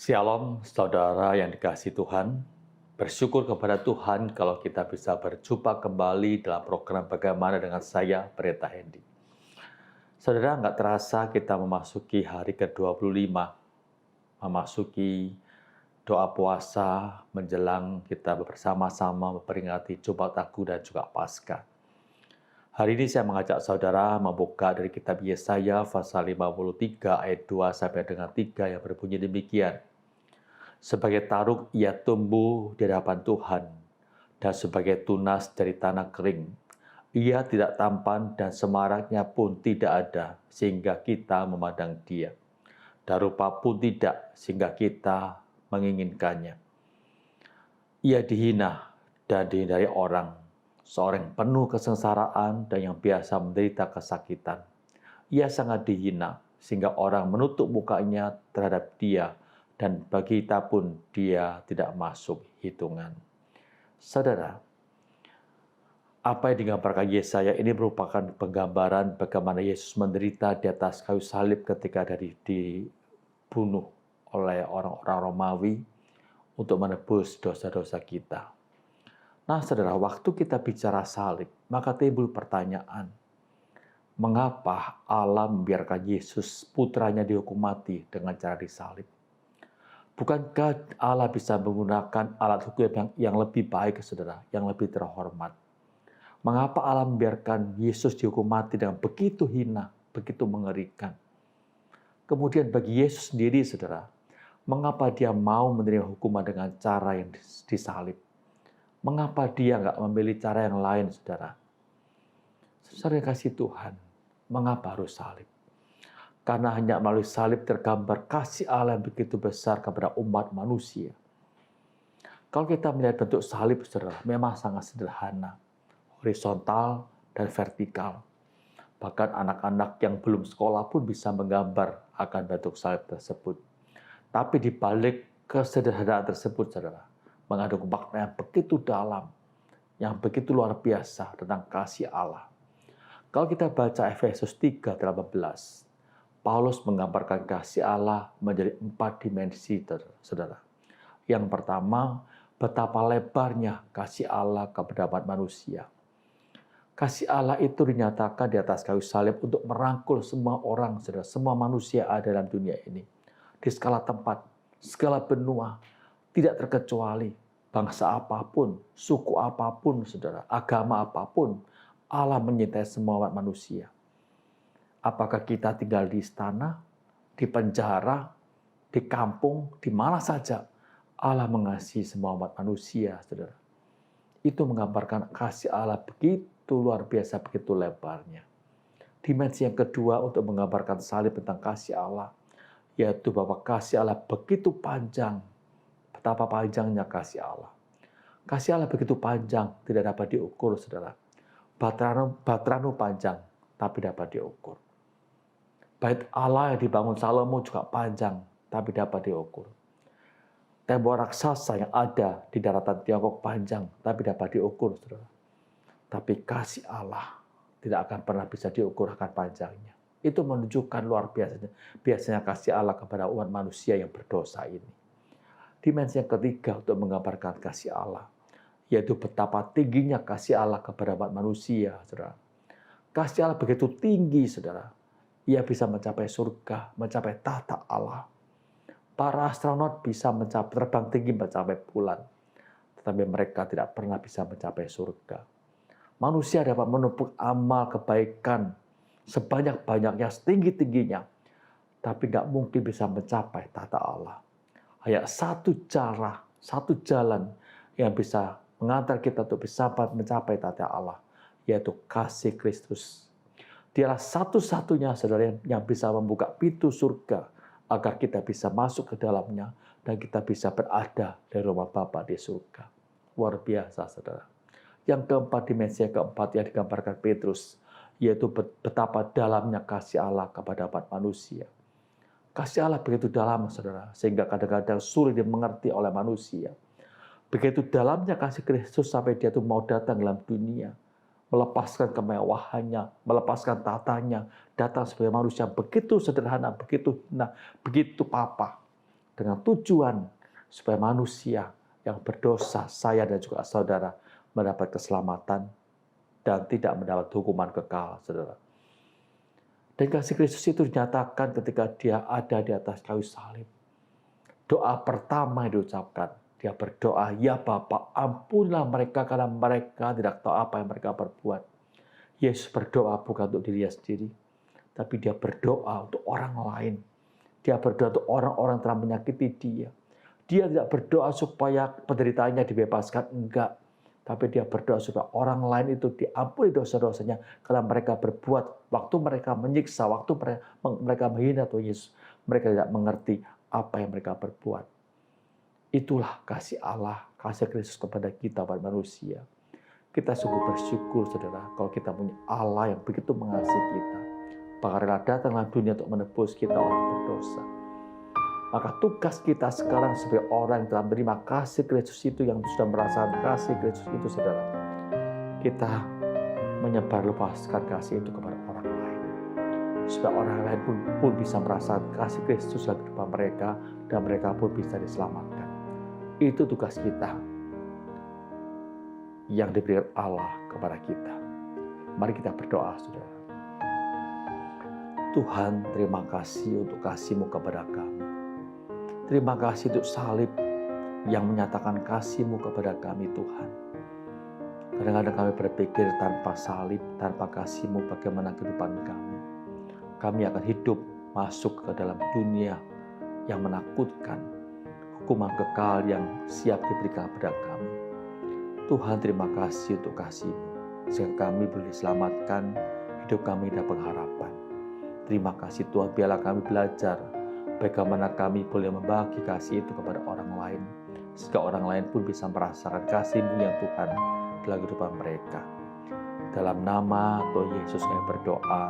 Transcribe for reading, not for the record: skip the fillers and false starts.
Shalom, saudara yang dikasihi Tuhan. Bersyukur kepada Tuhan kalau kita bisa berjumpa kembali dalam program Bagaimana dengan saya, Pendeta Hendy. Saudara, nggak terasa kita memasuki hari ke-25, memasuki doa puasa menjelang kita bersama-sama memperingati Jumat Agung dan juga Paskah. Hari ini saya mengajak saudara membuka dari kitab Yesaya pasal 53 ayat 2 sampai dengan 3 yang berbunyi demikian. Sebagai taruk ia tumbuh di hadapan Tuhan, dan sebagai tunas dari tanah kering. Ia tidak tampan dan semaraknya pun tidak ada, sehingga kita memandang dia. Dan rupa pun tidak, sehingga kita menginginkannya. Ia dihina dan dihindari orang, seorang yang penuh kesengsaraan dan yang biasa menderita kesakitan. Ia sangat dihina, sehingga orang menutup mukanya terhadap dia, dan bagi kita pun dia tidak masuk hitungan. Saudara, apa yang digambarkan Yesaya ini merupakan penggambaran bagaimana Yesus menderita di atas kayu salib ketika dibunuh oleh orang-orang Romawi untuk menebus dosa-dosa kita. Nah, saudara, waktu kita bicara salib, maka timbul pertanyaan, mengapa Allah membiarkan Yesus putranya dihukum mati dengan cara disalib? Bukankah Allah bisa menggunakan alat hukum yang lebih baik, saudara, yang lebih terhormat? Mengapa Allah membiarkan Yesus dihukum mati dengan begitu hina, begitu mengerikan? Kemudian bagi Yesus sendiri, saudara, mengapa dia mau menerima hukuman dengan cara yang disalib? Mengapa dia nggak memilih cara yang lain, saudara? Saudara yang kasih Tuhan, mengapa harus salib? Karena hanya melalui salib tergambar kasih Allah yang begitu besar kepada umat manusia. Kalau kita melihat bentuk salib, saudara, memang sangat sederhana, horizontal dan vertikal. Bahkan anak-anak yang belum sekolah pun bisa menggambar akan bentuk salib tersebut. Tapi di balik kesederhanaan tersebut, saudara, mengandung makna yang begitu dalam, yang begitu luar biasa tentang kasih Allah. Kalau kita baca Efesus 3:18, Paulus menggambarkan kasih Allah menjadi 4 dimensi, saudara. Yang pertama, betapa lebarnya kasih Allah kepada umat manusia. Kasih Allah itu dinyatakan di atas kayu salib untuk merangkul semua orang, saudara, semua manusia ada dalam dunia ini. Di skala tempat, skala benua, tidak terkecuali bangsa apapun, suku apapun, saudara, agama apapun, Allah menyintai semua umat manusia. Apakah kita tinggal di istana, di penjara, di kampung, di mana saja, Allah mengasihi semua umat manusia, saudara. Itu menggambarkan kasih Allah begitu luar biasa, begitu lebarnya. Dimensi yang kedua untuk menggambarkan salib tentang kasih Allah, yaitu bahwa kasih Allah begitu panjang. Betapa panjangnya kasih Allah. Kasih Allah begitu panjang, tidak dapat diukur, saudara. Batranu panjang, tapi dapat diukur. Bait Allah yang dibangun Salomo juga panjang, tapi dapat diukur. Tembok raksasa yang ada di daratan Tiongkok panjang, tapi dapat diukur, saudara. Tapi kasih Allah tidak akan pernah bisa diukur akan panjangnya. Itu menunjukkan luar biasanya kasih Allah kepada umat manusia yang berdosa ini. Dimensi yang ketiga untuk menggambarkan kasih Allah, yaitu betapa tingginya kasih Allah kepada umat manusia, saudara. Kasih Allah begitu tinggi, saudara. Ia bisa mencapai surga, mencapai tahta Allah. Para astronot bisa terbang tinggi mencapai bulan, tetapi mereka tidak pernah bisa mencapai surga. Manusia dapat menumpuk amal kebaikan sebanyak-banyaknya, setinggi-tingginya, tapi nggak mungkin bisa mencapai tahta Allah. Hanya satu cara, satu jalan yang bisa mengantar kita untuk bisa mencapai tahta Allah, yaitu kasih Kristus. Dialah satu-satunya, saudara, yang bisa membuka pintu surga agar kita bisa masuk ke dalamnya dan kita bisa berada di rumah Bapa di surga. Luar biasa, saudara. Yang keempat, dimensi yang keempat yang digambarkan Petrus, yaitu betapa dalamnya kasih Allah kepada umat manusia. Kasih Allah begitu dalam, saudara, sehingga kadang-kadang sulit dimengerti oleh manusia. Begitu dalamnya kasih Kristus sampai dia itu mau datang dalam dunia, melepaskan kemewahannya, melepaskan tatanya, datang sebagai manusia begitu sederhana, begitu papa, dengan tujuan supaya manusia yang berdosa, saya dan juga saudara, mendapat keselamatan dan tidak mendapat hukuman kekal, saudara. Dan kasih Kristus itu dinyatakan ketika dia ada di atas kayu salib. Doa pertama yang diucapkan, dia berdoa, ya Bapa, ampunilah mereka karena mereka tidak tahu apa yang mereka perbuat. Yesus berdoa bukan untuk dirinya sendiri, tapi dia berdoa untuk orang lain. Dia berdoa untuk orang-orang yang telah menyakiti dia. Dia tidak berdoa supaya penderitaannya dibebaskan, enggak. Tapi dia berdoa supaya orang lain itu diampuni dosa-dosanya karena mereka berbuat, waktu mereka menyiksa, waktu mereka menghina Tuhan Yesus, mereka tidak mengerti apa yang mereka berbuat. Itulah kasih Allah, kasih Kristus kepada kita, pada manusia. Kita sungguh bersyukur, saudara, kalau kita punya Allah yang begitu mengasihi kita. Bahkan rela datang dalam dunia untuk menebus kita orang berdosa. Maka tugas kita sekarang sebagai orang yang telah menerima kasih Kristus itu, yang sudah merasakan kasih Kristus itu, saudara, kita menyebarluaskan kasih itu kepada orang lain. Supaya orang lain pun bisa merasakan kasih Kristus dalam kehidupan mereka, dan mereka pun bisa diselamatkan. Itu tugas kita yang diberikan Allah kepada kita. Mari kita berdoa, saudara. Tuhan, terima kasih untuk kasih-Mu kepada kami. Terima kasih untuk salib yang menyatakan kasih-Mu kepada kami, Tuhan. Kadang-kadang kami berpikir tanpa salib, tanpa kasih-Mu, bagaimana kehidupan kami. Kami akan hidup masuk ke dalam dunia yang menakutkan, hukuman kekal yang siap diberikan kepada kami. Tuhan, terima kasih untuk kasih-Mu, sehingga kami boleh diselamatkan, hidup kami dapat pengharapan. Terima kasih Tuhan, biarlah kami belajar bagaimana kami boleh membagi kasih itu kepada orang lain, sehingga orang lain pun bisa merasakan kasih-Mu yang Tuhan dalam kehidupan mereka. Dalam nama Tuhan Yesus kami berdoa.